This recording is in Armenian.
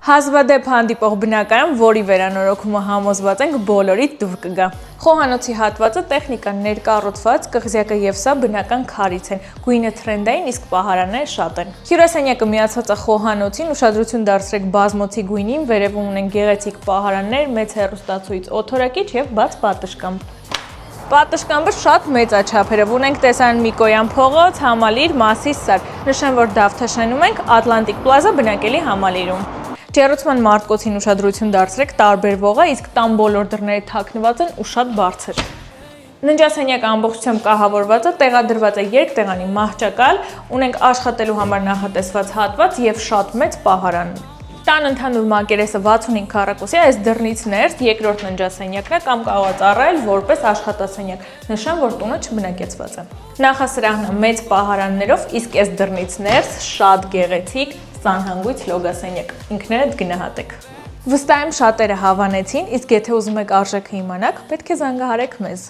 Հազվադեպ հանդիպող բնակարան, որի վերանորոգումը համոզված ենք բոլորիդ դուր կգա։ Խոհանոցի հատվածը տեխնիկան ներկառուցված, կղզյակը եւ սա բնական քարից են, գույնը թրենդային, իսկ պահարանները շատ են։ Հյուրասենյակը միացված է խոհանոցին, ուշադրություն դարձրեք բազմոցի գույնին, վերևում ունեն գեղեցիկ պահարաններ, մեծ հեռուստացույց, օդորակիչ եւ բաց պատշգամբ։ Պատշգամբը շատ մեծ է չափերով, ունենք տեսարան Միկոյան փողոց, Համալիր, Մասիս սար, նշեմ, որ Դավթաշենում ենք Ատլանտիկ պլազա բնակելի համալիրում։ Ջեռուցման մարտկոցին ուշադրություն դարձրեք տարբերվող է, իսկ տան բոլոր դռները թաքնված են ու շատ բարձր։ Ննջասենյակը ամբողջությամբ կահավորված է, տեղադրված է երկտեղանի մահճակալ, ունենք աշխատելու համար նախատեսված հատված եւ շատ մեծ պահարան։ Տան ընդհանուր մակերեսը 65 քառակուսի է, այս դռնից ներս երկրորդ ննջասենյակն է կամ կարող է ծառայել որպես աշխատասենյակ, նշեմ, որ տունը չբնակեցված է։ Նախասրահն է մեծ պահարաններով, իսկ այս դռնից ներս շատ գեղեցիկ սանհանգույց լոգասենյակ, ինքներդ գնահատեք։ Վստահ եմ շատերը հավանեցին, իսկ եթե ուզում եք արժեքը իմանաք, պետք է զանգահարեք մեզ։